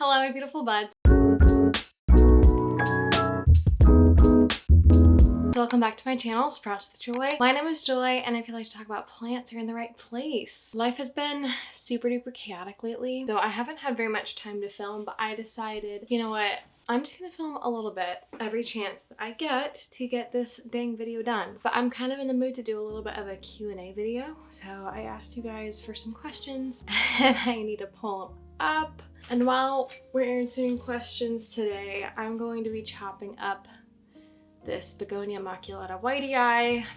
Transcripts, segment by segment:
Hello, my beautiful buds. Welcome back to my channel, Sprouts with Joy. My name is Joy, and if you like to talk about plants, you're in the right place. Life has been super duper chaotic lately, so I haven't had very much time to film, but I decided, you know what? I'm just gonna film a little bit every chance that I get to get this dang video done. But I'm kind of in the mood to do a little bit of a Q&A video. So I asked you guys for some questions and I need to pull them up. And while we're answering questions today, I'm going to be chopping up this Begonia maculata whitey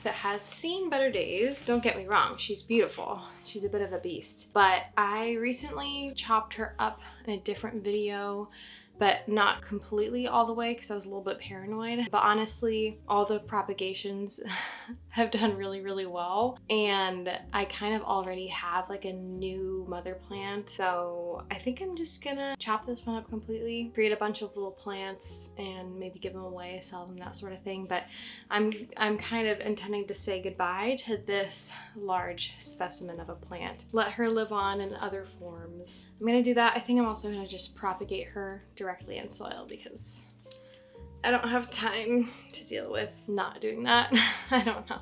that has seen better days. Don't get me wrong, she's beautiful. She's a bit of a beast. But I recently chopped her up in a different video, but not completely all the way because I was a little bit paranoid. But honestly, all the propagations have done really, really well. And I kind of already have like a new mother plant. So I think I'm just gonna chop this one up completely, create a bunch of little plants and maybe give them away, sell them, that sort of thing. But I'm kind of intending to say goodbye to this large specimen of a plant. Let her live on in other forms. I'm gonna do that. I think I'm also gonna just propagate her directly in soil because I don't have time to deal with not doing that. I don't know.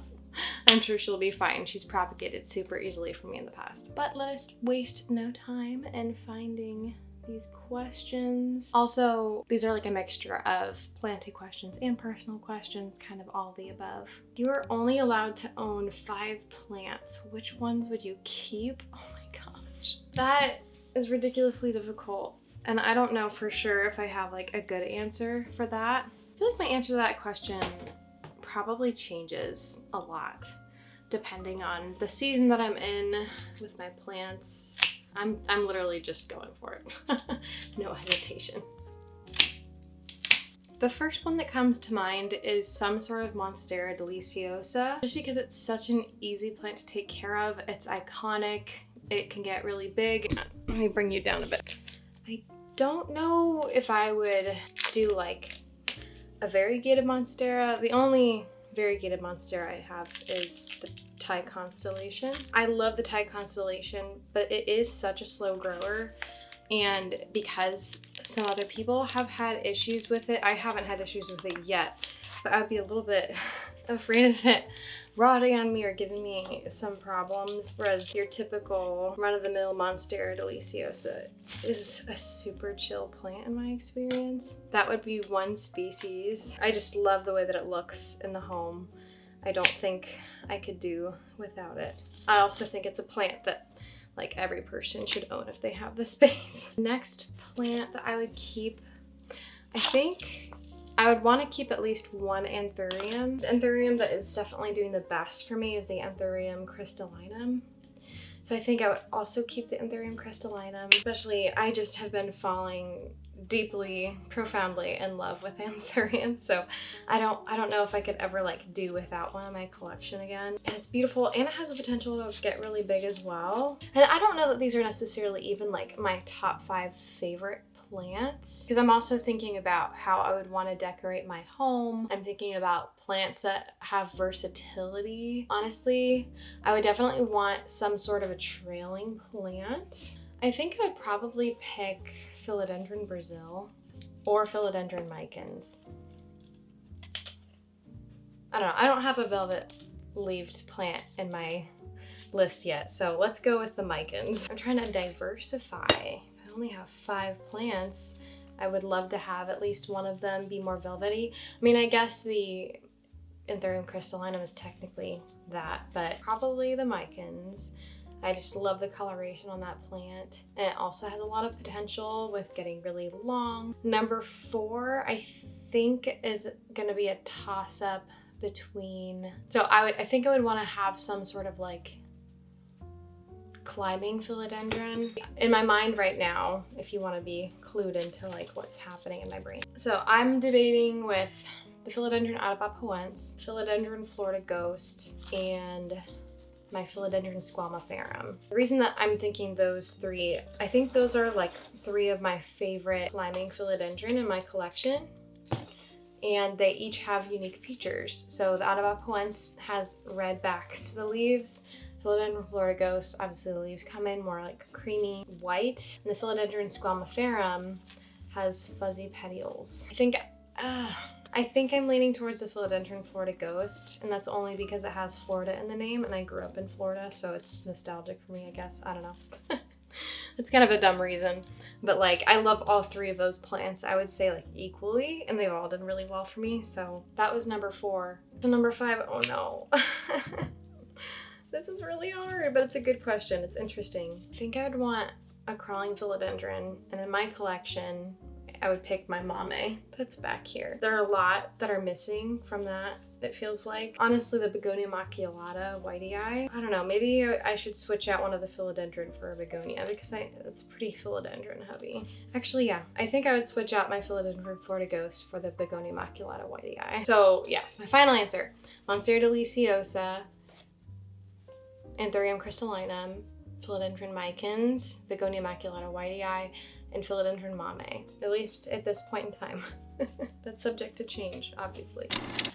I'm sure she'll be fine. She's propagated super easily for me in the past. But let us waste no time in finding these questions. Also, these are like a mixture of planty questions and personal questions, kind of all the above. You are only allowed to own 5 plants. Which ones would you keep? Oh my gosh. That is ridiculously difficult. And I don't know for sure if I have like a good answer for that. I feel like my answer to that question probably changes a lot depending on the season that I'm in with my plants. I'm literally just going for it. No hesitation. The first one that comes to mind is some sort of Monstera deliciosa, just because it's such an easy plant to take care of. It's iconic. It can get really big. Let me bring you down a bit. I don't know if I would do like a variegated Monstera. The only variegated Monstera I have is the Thai Constellation. I love the Thai Constellation, but it is such a slow grower. And because some other people have had issues with it, I haven't had issues with it yet, but I'd be a little bit afraid of it rotting on me or giving me some problems, whereas your typical run-of-the-mill Monstera deliciosa is a super chill plant in my experience. That would be one species. I just love the way that it looks in the home. I don't think I could do without it. I also think it's a plant that like every person should own if they have the space. Next plant that I would keep, I think I would want to keep at least one anthurium. The anthurium that is definitely doing the best for me is the Anthurium crystallinum. So I think I would also keep the Anthurium crystallinum. Especially, I just have been falling deeply, profoundly in love with anthuriums. So I don't know if I could ever like do without one in my collection again. And it's beautiful, and it has the potential to get really big as well. And I don't know that these are necessarily even like my top 5 favorite plants, because I'm also thinking about how I would want to decorate my home. I'm thinking about plants that have versatility. Honestly, I would definitely want some sort of a trailing plant. I think I would probably pick Philodendron Brazil or Philodendron micans. I don't know. I don't have a velvet leaved plant in my list yet, so let's go with the micans. I'm trying to diversify. I only have 5 plants. I would love to have at least one of them be more velvety. I mean, I guess the Anthurium crystallinum is technically that, but probably the micans. I just love the coloration on that plant. And it also has a lot of potential with getting really long. Number 4, I think is gonna be a toss-up between, so I think I would wanna have some sort of like climbing philodendron in my mind right now, if you want to be clued into like what's happening in my brain. So I'm debating with the Philodendron atabapoense, Philodendron Florida Ghost, and my Philodendron squamiferum. The reason that I'm thinking those 3, I think those are like 3 of my favorite climbing philodendron in my collection. And they each have unique features. So the atabapoense has red backs to the leaves. Philodendron Florida Ghost, obviously the leaves come in more like creamy white. And the Philodendron Squamiferum has fuzzy petioles. I think I'm leaning towards the Philodendron Florida Ghost, and that's only because it has Florida in the name, and I grew up in Florida, so it's nostalgic for me, I guess. I don't know. It's kind of a dumb reason, but like I love all three of those plants, I would say like equally, and they've all done really well for me. So that was number 4. So number 5, oh no. This is really hard, but it's a good question. It's interesting. I think I'd want a crawling philodendron, and in my collection, I would pick my mame that's back here. There are a lot that are missing from that, it feels like. Honestly, the begonia maculata whitey eye, I don't know, maybe I should switch out one of the philodendron for a begonia because it's pretty philodendron heavy. Actually, yeah, I think I would switch out my philodendron Florida Ghost for the begonia maculata whitey eye. So yeah, my final answer, Monstera deliciosa, Anthurium crystallinum, Philodendron micans, Begonia maculata whitey eye, and Philodendron mame, at least at this point in time. That's subject to change, obviously.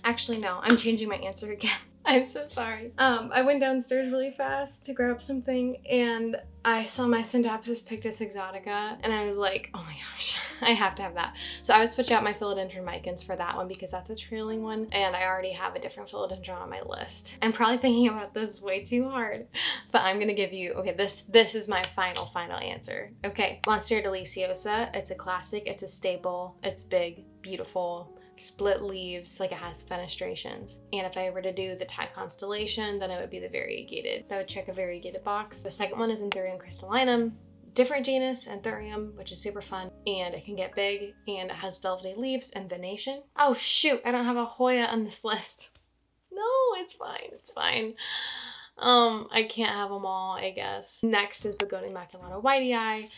Actually, no, I'm changing my answer again. I'm so sorry. I went downstairs really fast to grab something, and I saw my Scindapsus pictus exotica, and I was like, oh my gosh, I have to have that. So I would switch out my Philodendron micans for that one because that's a trailing one, and I already have a different philodendron on my list. I'm probably thinking about this way too hard, but I'm gonna give you, okay, this is my final answer. Okay, Monstera deliciosa, it's a classic, it's a staple, it's big, beautiful, split leaves, like it has fenestrations. And if I were to do the Thai constellation, then it would be the variegated. That would check a variegated box. The second one is Anthurium crystallinum, different genus, Anthurium, which is super fun, and it can get big, and it has velvety leaves and venation. Oh shoot, I don't have a Hoya on this list. No, it's fine, it's fine. I can't have them all, I guess. Next is Begonia maculata whitey eye.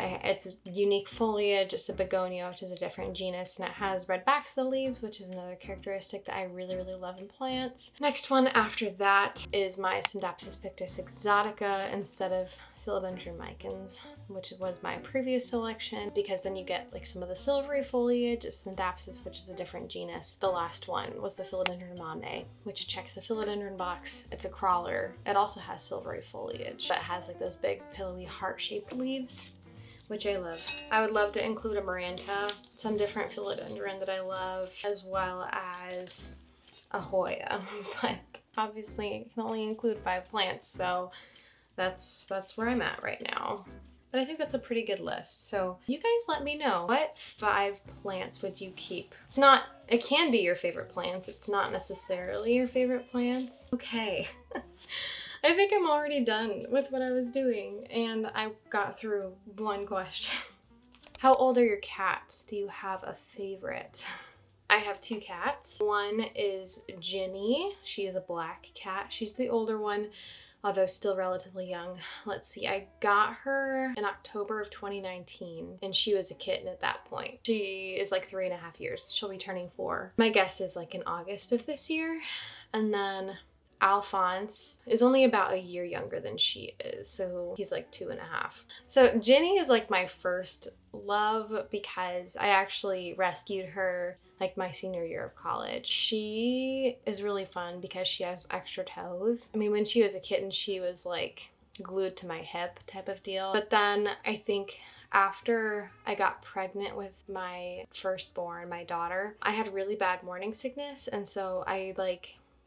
It's unique foliage, it's a begonia, which is a different genus, and it has red backs of the leaves, which is another characteristic that I really, really love in plants. Next one after that is my Scindapsus pictus exotica instead of Philodendron micans, which was my previous selection, because then you get like some of the silvery foliage, Scindapsus, which is a different genus. The last one was the Philodendron mame, which checks the philodendron box. It's a crawler. It also has silvery foliage, but it has like those big pillowy heart-shaped leaves, which I love. I would love to include a Maranta, some different philodendron that I love, as well as a Hoya, but obviously I can only include 5 plants, so that's where I'm at right now. But I think that's a pretty good list. So you guys let me know, what 5 plants would you keep? It can be your favorite plants. It's not necessarily your favorite plants. Okay. I think I'm already done with what I was doing, and I got through one question. How old are your cats? Do you have a favorite? I have 2 cats. One is Ginny. She is a black cat. She's the older one, although still relatively young. Let's see, I got her in October of 2019, and she was a kitten at that point. She is like 3.5 years. She'll be turning 4. My guess is like in August of this year. And then Alphonse is only about a year younger than she is, so he's like 2.5. So Ginny is like my first love because I actually rescued her like my senior year of college. She is really fun because she has extra toes. I mean, when she was a kitten, she was like glued to my hip type of deal. But then I think after I got pregnant with my firstborn, my daughter, I had really bad morning sickness, and so I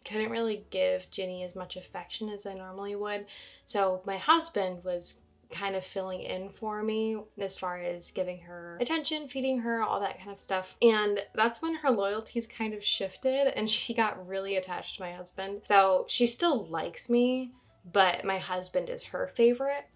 couldn't really give Ginny as much affection as I normally would. So my husband was kind of filling in for me as far as giving her attention, feeding her, all that kind of stuff. And that's when her loyalties kind of shifted and she got really attached to my husband. So she still likes me, but my husband is her favorite.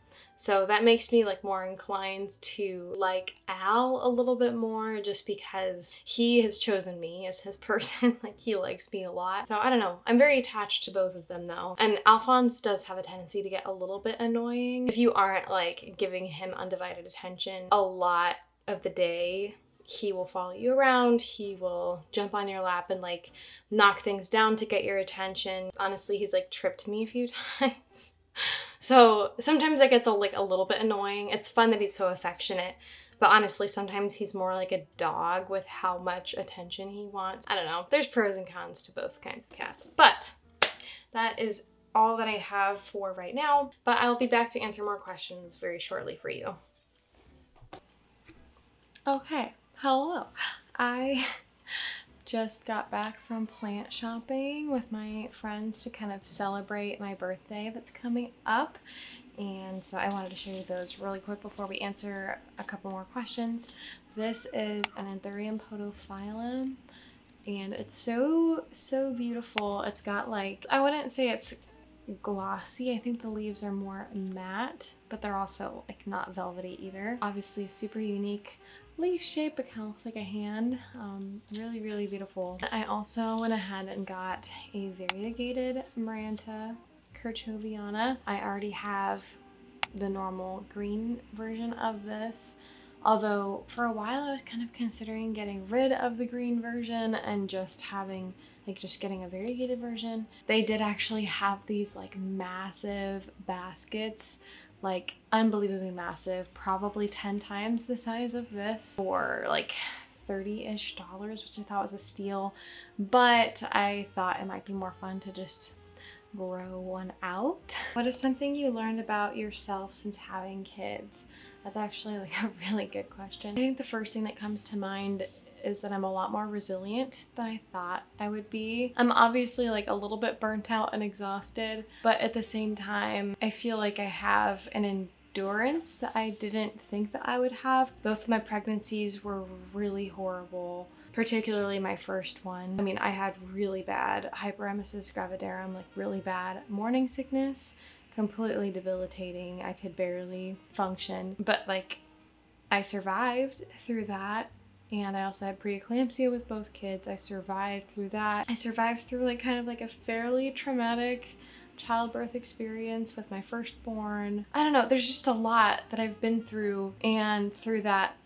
So that makes me like more inclined to like Al a little bit more, just because he has chosen me as his person. Like, he likes me a lot. So I don't know. I'm very attached to both of them though. And Alphonse does have a tendency to get a little bit annoying if you aren't like giving him undivided attention a lot of the day. He will follow you around, he will jump on your lap and like knock things down to get your attention. Honestly, he's like tripped me a few times. So sometimes that gets a little bit annoying. It's fun that he's so affectionate, but honestly, sometimes he's more like a dog with how much attention he wants. I don't know. There's pros and cons to both kinds of cats, but that is all that I have for right now, but I'll be back to answer more questions very shortly for you. Okay, hello. I just got back from plant shopping with my friends to kind of celebrate my birthday that's coming up. And so I wanted to show you those really quick before we answer a couple more questions. This is an Anthurium podophyllum, and it's so beautiful. It's got like, I wouldn't say it's glossy. I think the leaves are more matte, but they're also like not velvety either. Obviously super unique leaf shape. It kind of looks like a hand. Really beautiful. I also went ahead and got a variegated Maranta Kirchoviana. I already have the normal green version of this, although for a while I was kind of considering getting rid of the green version and just having just getting a variegated version. They did actually have these like massive baskets, like unbelievably massive, probably 10 times the size of this, for like $30-ish, which I thought was a steal, but I thought it might be more fun to just grow one out. What is something you learned about yourself since having kids? That's actually like a really good question. I think the first thing that comes to mind is that I'm a lot more resilient than I thought I would be. I'm obviously like a little bit burnt out and exhausted, but at the same time, I feel like I have an endurance that I didn't think that I would have. Both of my pregnancies were really horrible, particularly my first one. I mean, I had really bad hyperemesis gravidarum, like really bad morning sickness, completely debilitating. I could barely function, but like I survived through that. And I also had preeclampsia with both kids. I survived through that. I survived through like kind of like a fairly traumatic childbirth experience with my firstborn. I don't know, there's just a lot that I've been through, and through that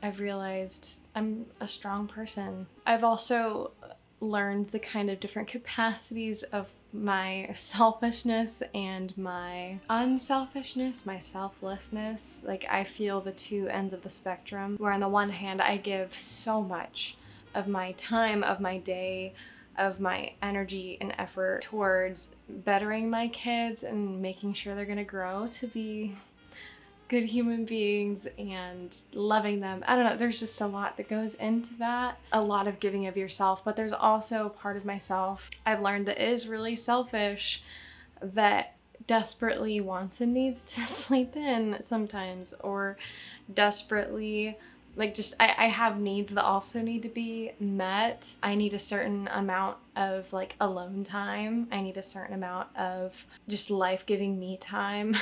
I've realized I'm a strong person. I've also learned the kind of different capacities of my selfishness and my unselfishness, my selflessness. Like I feel the two ends of the spectrum, where on the one hand I give so much of my time, of my day, of my energy and effort towards bettering my kids and making sure they're gonna grow to be good human beings and loving them. I don't know, there's just a lot that goes into that. A lot of giving of yourself, but there's also a part of myself I've learned that is really selfish, that desperately wants and needs to sleep in sometimes, or desperately like just I have needs that also need to be met. I need a certain amount of like alone time. I need a certain amount of just life-giving me time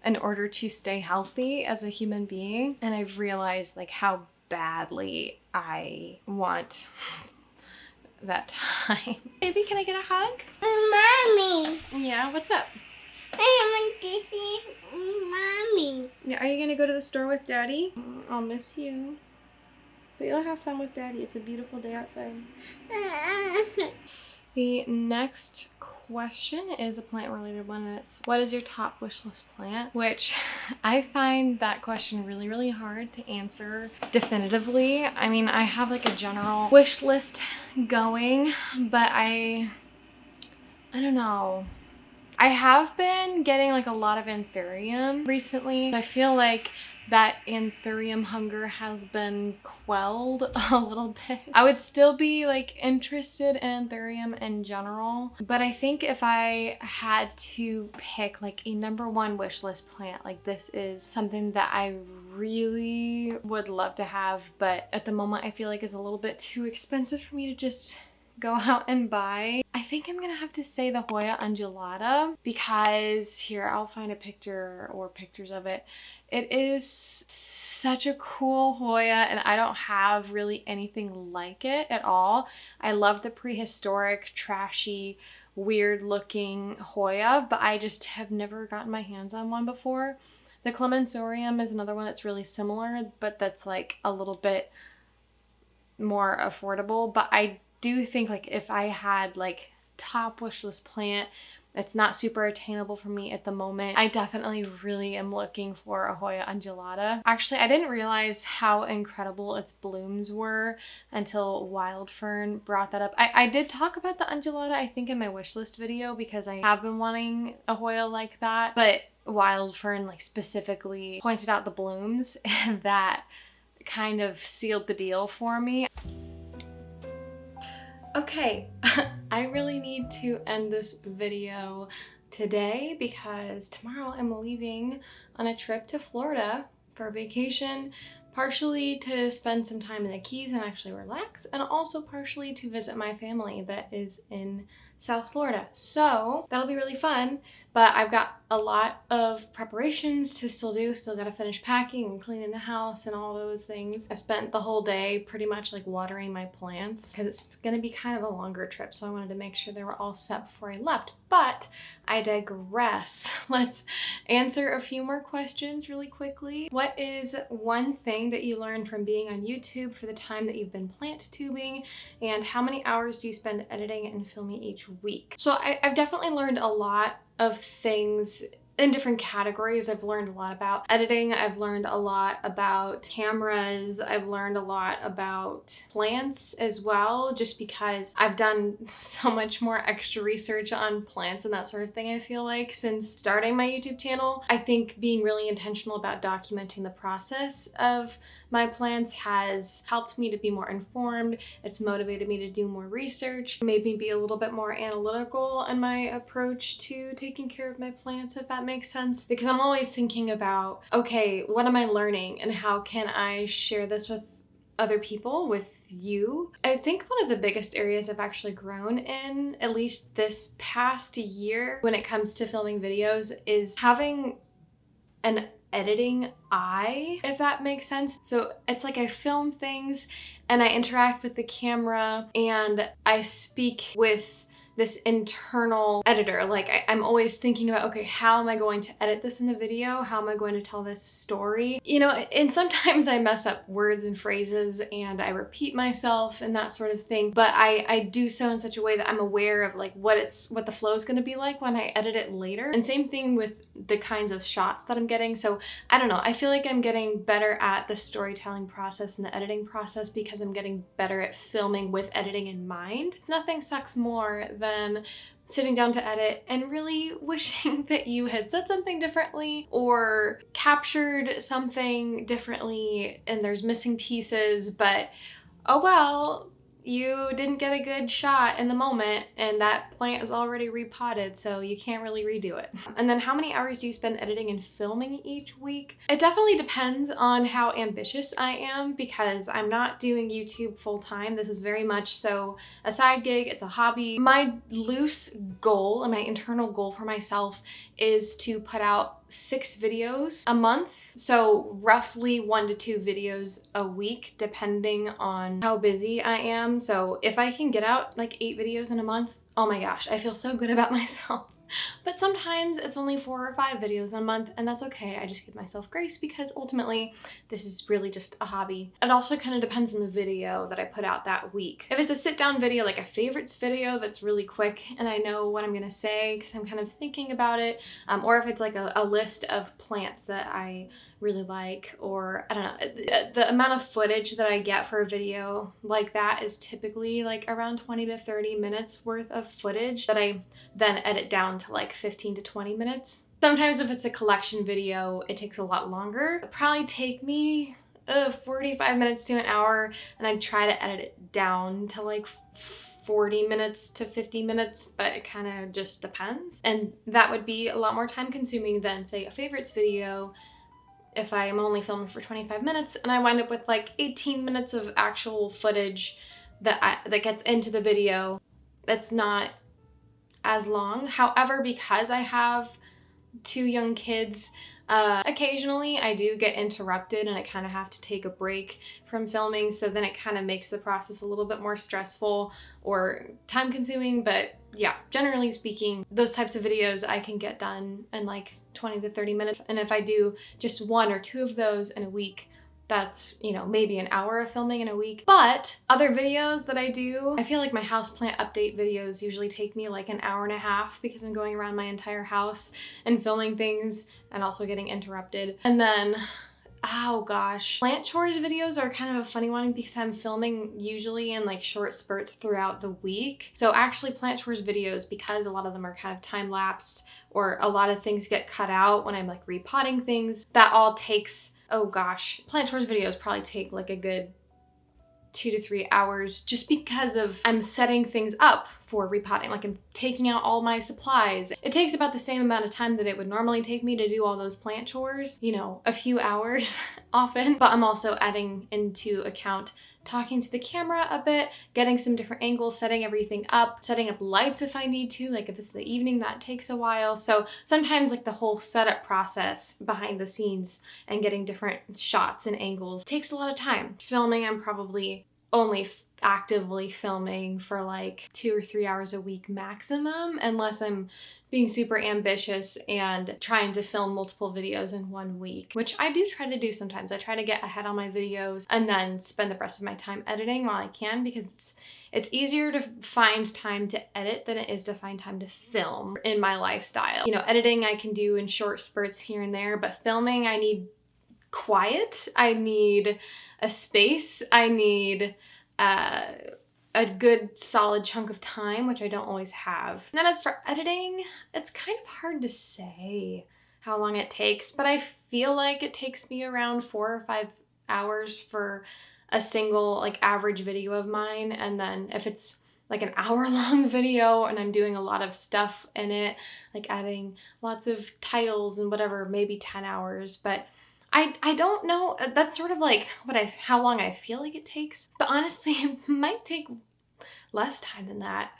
in order to stay healthy as a human being. And I've realized like how badly I want that time. Baby, can I get a hug? Mommy. Yeah, what's up? I want to see Mommy. Yeah, are you gonna go to the store with Daddy? I'll miss you. But you'll have fun with Daddy. It's a beautiful day outside. The next question is a plant related one, and it's what is your top wish list plant? Which I find that question really hard to answer definitively. I mean, I have like a general wish list going, but I don't know. I have been getting like a lot of Anthurium recently. I feel like that Anthurium hunger has been quelled a little bit. I would still be like interested in Anthurium in general, but I think if I had to pick like a #1 wish list plant, like this is something that I really would love to have, but at the moment I feel like is a little bit too expensive for me to just go out and buy. I think I'm gonna have to say the Hoya undulata, because here, I'll find a picture or pictures of it. It is such a cool Hoya, and I don't have really anything like it at all. I love the prehistoric, trashy, weird looking Hoya, but I just have never gotten my hands on one before. The Clemensorium is another one that's really similar, but that's like a little bit more affordable. But I do think like if I had like top wish list plant, It's not super attainable for me at the moment. I definitely really am looking for a Hoya undulata. Actually, I didn't realize how incredible its blooms were until Wild Fern brought that up. I did talk about the undulata, I think, in my wish list video because I have been wanting a Hoya like that, but Wild Fern like specifically pointed out the blooms and that kind of sealed the deal for me. Okay, I really need to end this video today because tomorrow I'm leaving on a trip to Florida for a vacation, partially to spend some time in the Keys and actually relax, and also partially to visit my family that is in South Florida. So that'll be really fun, but I've got a lot of preparations to still do. Still gotta finish packing and cleaning the house and all those things. I've spent the whole day pretty much like watering my plants because it's gonna be kind of a longer trip, so I wanted to make sure they were all set before I left. But I digress. Let's answer a few more questions really quickly. What is one thing that you learned from being on YouTube for the time that you've been plant tubing, and how many hours do you spend editing and filming each week? So I've definitely learned a lot of things in different categories. I've learned a lot about editing. I've learned a lot about cameras. I've learned a lot about plants as well, just because I've done so much more extra research on plants and that sort of thing, I feel like, since starting my YouTube channel. I think being really intentional about documenting the process of my plants has helped me to be more informed. It's motivated me to do more research, made me be a little bit more analytical in my approach to taking care of my plants, if that makes sense. Because I'm always thinking about, okay, what am I learning and how can I share this with other people, with you? I think one of the biggest areas I've actually grown in, at least this past year, when it comes to filming videos, is having an editing eye, if that makes sense. So it's like I film things and I interact with the camera and I speak with this internal editor. Like I'm always thinking about, okay, how am I going to edit this in the video? How am I going to tell this story? You know, and sometimes I mess up words and phrases and I repeat myself and that sort of thing, but I do so in such a way that I'm aware of like what the flow is going to be like when I edit it later. And same thing with the kinds of shots that I'm getting. So I don't know, I feel like I'm getting better at the storytelling process and the editing process because I'm getting better at filming with editing in mind. Nothing sucks more than sitting down to edit and really wishing that you had said something differently or captured something differently and there's missing pieces, but oh well, you didn't get a good shot in the moment and that plant is already repotted, so you can't really redo it. And then how many hours do you spend editing and filming each week? It definitely depends on how ambitious I am because I'm not doing YouTube full time. This is very much so a side gig, it's a hobby. My loose goal and my internal goal for myself is to put out 6 videos a month. So roughly 1 to 2 videos a week, depending on how busy I am. So if I can get out like 8 videos in a month, oh my gosh, I feel so good about myself. But sometimes it's only 4 or 5 videos a month, and that's okay. I just give myself grace because ultimately this is really just a hobby. It also kind of depends on the video that I put out that week. If it's a sit down video, like a favorites video that's really quick and I know what I'm gonna say because I'm kind of thinking about it, or if it's like a list of plants that I really like, or I don't know, the amount of footage that I get for a video like that is typically like around 20 to 30 minutes worth of footage that I then edit down to like 15 to 20 minutes. Sometimes if it's a collection video, it takes a lot longer. It'll probably take me 45 minutes to an hour, and I try to edit it down to like 40 minutes to 50 minutes, but it kind of just depends. And that would be a lot more time consuming than say a favorites video if I am only filming for 25 minutes and I wind up with like 18 minutes of actual footage that gets into the video. That's not as long. However, because I have 2 young kids, occasionally I do get interrupted and I kind of have to take a break from filming, so then it kind of makes the process a little bit more stressful or time consuming. But yeah, generally speaking, those types of videos I can get done in like 20 to 30 minutes. And if I do just 1 or 2 of those in a week, that's, you know, maybe an hour of filming in a week. But other videos that I do, I feel like my houseplant update videos usually take me like an hour and a half because I'm going around my entire house and filming things and also getting interrupted. And then, oh gosh, plant chores videos are kind of a funny one because I'm filming usually in like short spurts throughout the week. So actually plant chores videos, because a lot of them are kind of time-lapsed or a lot of things get cut out when I'm like repotting things, that all takes, oh gosh, plant chores videos probably take like a good 2 to 3 hours just because of I'm setting things up for repotting. Like I'm taking out all my supplies. It takes about the same amount of time that it would normally take me to do all those plant chores, you know, a few hours often, but I'm also adding into account talking to the camera a bit, getting some different angles, setting everything up, setting up lights if I need to, like if it's the evening, that takes a while. So sometimes like the whole setup process behind the scenes and getting different shots and angles takes a lot of time. Filming, I'm probably only actively filming for like 2 or 3 hours a week maximum, unless I'm being super ambitious and trying to film multiple videos in 1 week, which I do try to do sometimes. I try to get ahead on my videos and then spend the rest of my time editing while I can, because it's easier to find time to edit than it is to find time to film in my lifestyle. You know, editing I can do in short spurts here and there, but filming I need quiet, I need a space, I need a good solid chunk of time, which I don't always have. And then as for editing, it's kind of hard to say how long it takes, but I feel like it takes me around 4 or 5 hours for a single like average video of mine. And then if it's like an hour-long video and I'm doing a lot of stuff in it, like adding lots of titles and whatever, maybe 10 hours. But I don't know, that's sort of like how long I feel like it takes. But honestly, it might take less time than that.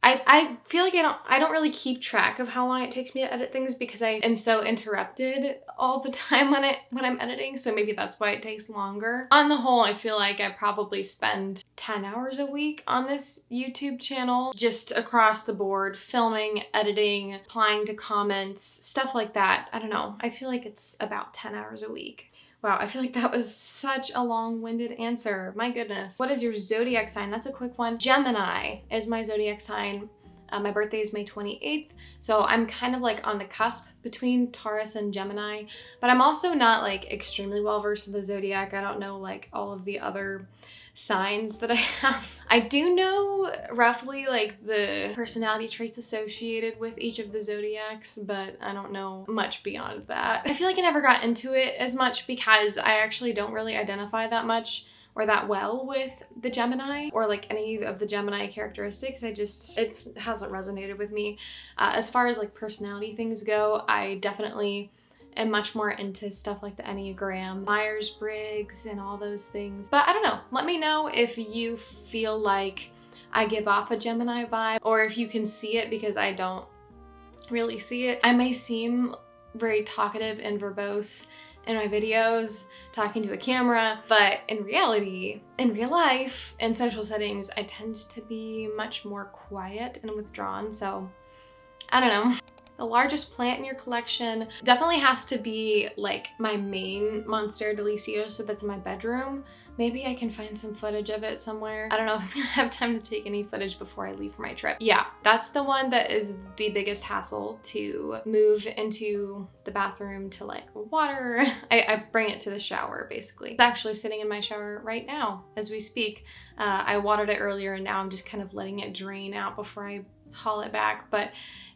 I feel like I don't really keep track of how long it takes me to edit things because I am so interrupted all the time when I'm editing, so maybe that's why it takes longer. On the whole, I feel like I probably spend 10 hours a week on this YouTube channel, just across the board, filming, editing, replying to comments, stuff like that. I don't know. I feel like it's about 10 hours a week. Wow, I feel like that was such a long-winded answer. My goodness. What is your zodiac sign? That's a quick one. Gemini is my zodiac sign. My birthday is May 28th, so I'm kind of like on the cusp between Taurus and Gemini, but I'm also not like extremely well versed in the zodiac. I don't know like all of the other signs that I have. I do know roughly like the personality traits associated with each of the zodiacs, but I don't know much beyond that. I feel like I never got into it as much because I actually don't really identify that much or that well with the Gemini or like any of the Gemini characteristics. It hasn't resonated with me. As far as like personality things go, I definitely am much more into stuff like the Enneagram, Myers-Briggs, and all those things. But I don't know. Let me know if you feel like I give off a Gemini vibe or if you can see it, because I don't really see it. I may seem very talkative and verbose in my videos, talking to a camera, but in reality, in real life, in social settings, I tend to be much more quiet and withdrawn, so I don't know. The largest plant in your collection definitely has to be like my main Monstera deliciosa that's in my bedroom. Maybe I can find some footage of it somewhere. I don't know if I'm gonna have time to take any footage before I leave for my trip. Yeah, that's the one that is the biggest hassle to move into the bathroom to like water. I bring it to the shower basically. It's actually sitting in my shower right now as we speak. I watered it earlier and now I'm just kind of letting it drain out before I haul it back. But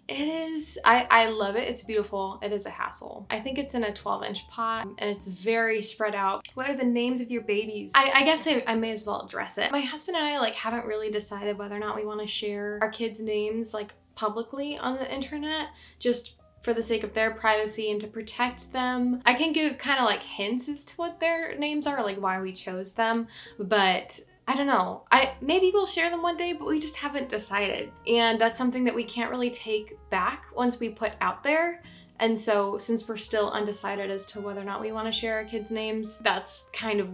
it is, I love it. It's beautiful. It is a hassle. I think it's in a 12-inch pot and it's very spread out. What are the names of your babies? I guess I may as well address it. My husband and I like haven't really decided whether or not we want to share our kids' names like publicly on the internet, just for the sake of their privacy and to protect them. I can give kind of like hints as to what their names are, like why we chose them, but I don't know. Maybe we'll share them one day, but we just haven't decided. And that's something that we can't really take back once we put out there. And so since we're still undecided as to whether or not we want to share our kids' names, that's kind of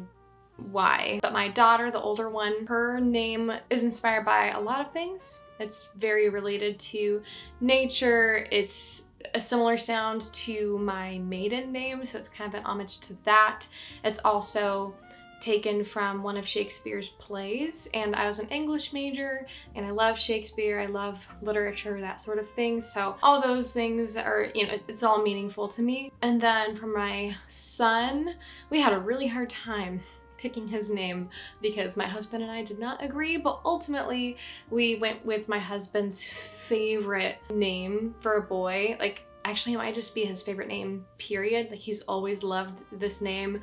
why. But my daughter, the older one, her name is inspired by a lot of things. It's very related to nature. It's a similar sound to my maiden name, so it's kind of an homage to that. It's also taken from one of Shakespeare's plays, and I was an English major and I love Shakespeare, I love literature, that sort of thing, so all those things are, you know, it's all meaningful to me. And then for my son, we had a really hard time picking his name because my husband and I did not agree, but ultimately we went with my husband's favorite name for a boy. Like, actually it might just be his favorite name, period. Like, he's always loved this name.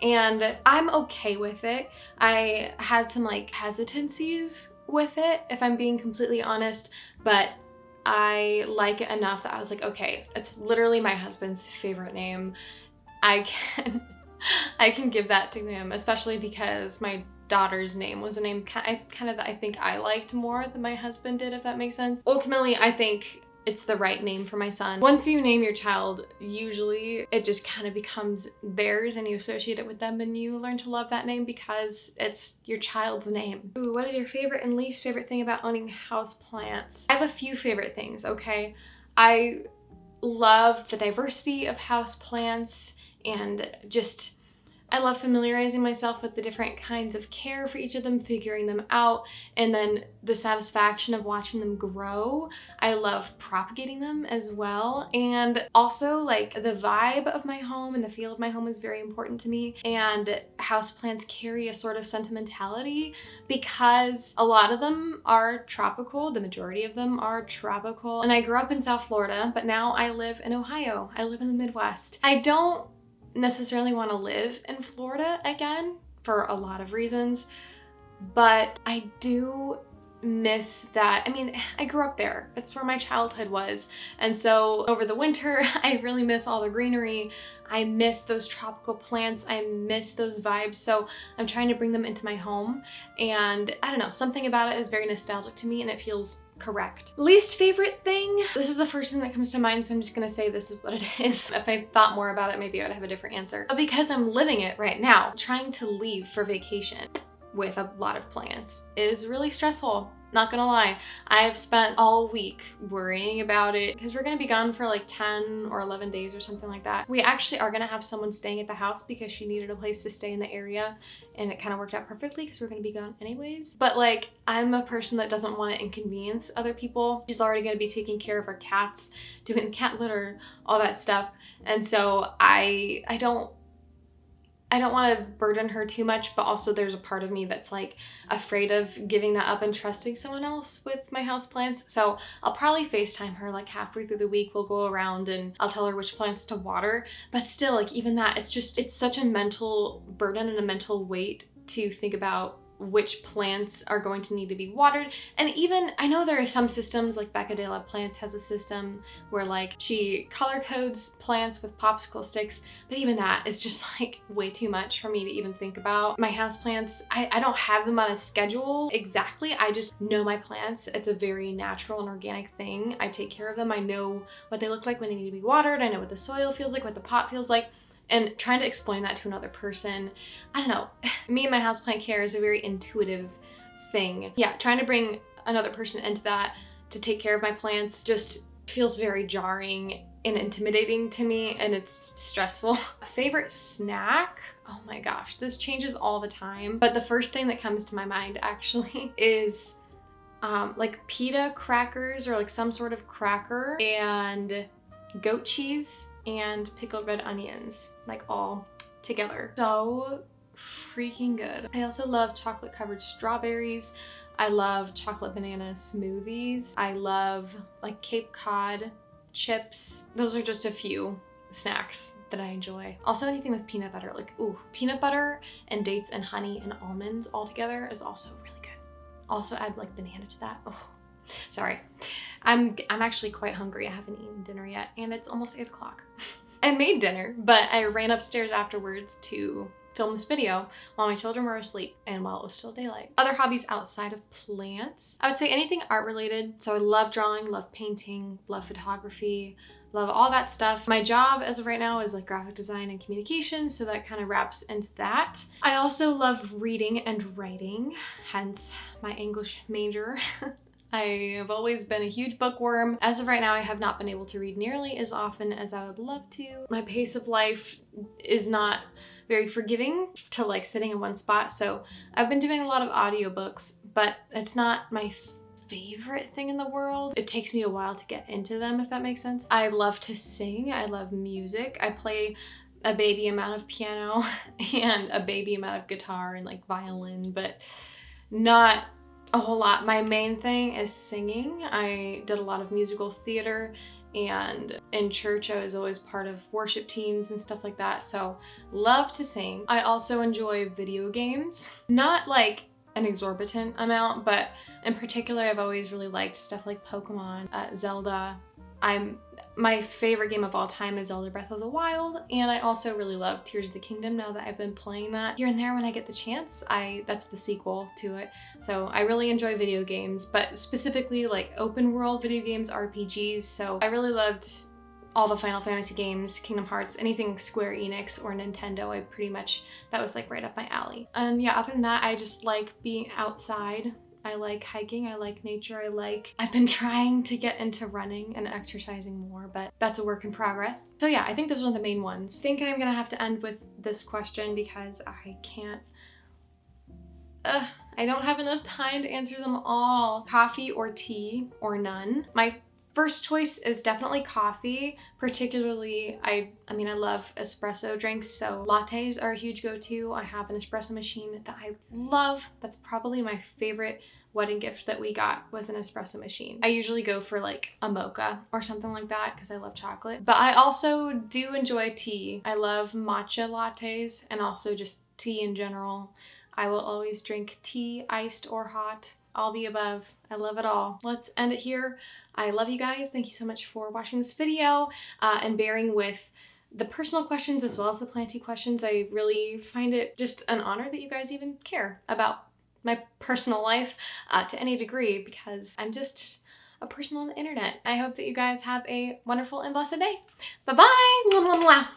And I'm okay with it. I had some like hesitancies with it, if I'm being completely honest, but I like it enough that I was like, okay, it's literally my husband's favorite name. I can give that to him, especially because my daughter's name was a name kind of that I think I liked more than my husband did, if that makes sense. Ultimately, I think it's the right name for my son. Once you name your child, usually it just kind of becomes theirs and you associate it with them and you learn to love that name because it's your child's name. Ooh, what is your favorite and least favorite thing about owning houseplants? I have a few favorite things, okay? I love the diversity of houseplants and just I love familiarizing myself with the different kinds of care for each of them, figuring them out, and then the satisfaction of watching them grow. I love propagating them as well. And also, like, the vibe of my home and the feel of my home is very important to me. And houseplants carry a sort of sentimentality because a lot of them are tropical. The majority of them are tropical. And I grew up in South Florida, but now I live in Ohio. I live in the Midwest. I don't necessarily want to live in Florida again for a lot of reasons, but I do miss that. I mean, I grew up there. It's where my childhood was. And so over the winter, I really miss all the greenery. I miss those tropical plants. I miss those vibes. So I'm trying to bring them into my home. And I don't know, something about it is very nostalgic to me and it feels correct. Least favorite thing? This is the first thing that comes to mind, so I'm just gonna say this is what it is. If I thought more about it, maybe I would have a different answer. But because I'm living it right now, trying to leave for vacation with a lot of plants is really stressful. Not gonna lie. I've spent all week worrying about it because we're gonna be gone for like 10 or 11 days or something like that. We actually are gonna have someone staying at the house because she needed a place to stay in the area, and it kind of worked out perfectly because we're gonna be gone anyways. But like, I'm a person that doesn't want to inconvenience other people. She's already gonna be taking care of our cats, doing cat litter, all that stuff. And so I don't want to burden her too much, but also there's a part of me that's like afraid of giving that up and trusting someone else with my houseplants. So I'll probably FaceTime her like halfway through the week. We'll go around and I'll tell her which plants to water. But still, like, even that, it's such a mental burden and a mental weight to think about which plants are going to need to be watered. And even, I know there are some systems, like Becca de la Plants has a system where like she color codes plants with popsicle sticks, but even that is just like way too much for me to even think about. My houseplants, I don't have them on a schedule exactly. I just know my plants. It's a very natural and organic thing. I take care of them. I know what they look like when they need to be watered. I know what the soil feels like, what the pot feels like. And trying to explain that to another person, I don't know. Me and my houseplant care is a very intuitive thing. Yeah, trying to bring another person into that to take care of my plants just feels very jarring and intimidating to me, and it's stressful. A favorite snack? Oh my gosh, this changes all the time. But the first thing that comes to my mind actually is like pita crackers or like some sort of cracker and goat cheese and pickled red onions, like all together. So freaking good. I also love chocolate covered strawberries. I love chocolate banana smoothies. I love like Cape Cod chips. Those are just a few snacks that I enjoy. Also anything with peanut butter, like ooh, peanut butter and dates and honey and almonds all together is also really good. Also add like banana to that. Oh, sorry. I'm actually quite hungry. I haven't eaten dinner yet and it's almost 8 o'clock. I made dinner, but I ran upstairs afterwards to film this video while my children were asleep and while it was still daylight. Other hobbies outside of plants, I would say anything art related. So I love drawing, love painting, love photography, love all that stuff. My job as of right now is like graphic design and communication, so that kind of wraps into that. I also love reading and writing, hence my English major. I have always been a huge bookworm. As of right now, I have not been able to read nearly as often as I would love to. My pace of life is not very forgiving to like sitting in one spot, so I've been doing a lot of audiobooks, but it's not my favorite thing in the world. It takes me a while to get into them, if that makes sense. I love to sing. I love music. I play a baby amount of piano and a baby amount of guitar and like violin, but not a whole lot. My main thing is singing. I did a lot of musical theater, and in church I was always part of worship teams and stuff like that, so love to sing. I also enjoy video games. Not like an exorbitant amount, but in particular I've always really liked stuff like Pokemon, Zelda. My favorite game of all time is Zelda Breath of the Wild, and I also really love Tears of the Kingdom now that I've been playing that here and there when I get the chance. That's the sequel to it. So I really enjoy video games, but specifically like open world video games, RPGs. So I really loved all the Final Fantasy games, Kingdom Hearts, anything Square Enix or Nintendo. That was like right up my alley. And yeah, other than that, I just like being outside. I like hiking, I like nature, I've been trying to get into running and exercising more, but that's a work in progress. So yeah, I think those are the main ones. I think I'm gonna have to end with this question because I can't, I don't have enough time to answer them all. Coffee or tea or none? My first choice is definitely coffee, particularly, I mean, I love espresso drinks, so lattes are a huge go-to. I have an espresso machine that I love. That's probably my favorite wedding gift that we got, was an espresso machine. I usually go for like a mocha or something like that because I love chocolate. But I also do enjoy tea. I love matcha lattes and also just tea in general. I will always drink tea, iced or hot. All the above. I love it all. Let's end it here. I love you guys. Thank you so much for watching this video and bearing with the personal questions as well as the planty questions. I really find it just an honor that you guys even care about my personal life to any degree, because I'm just a person on the internet. I hope that you guys have a wonderful and blessed day. Bye-bye!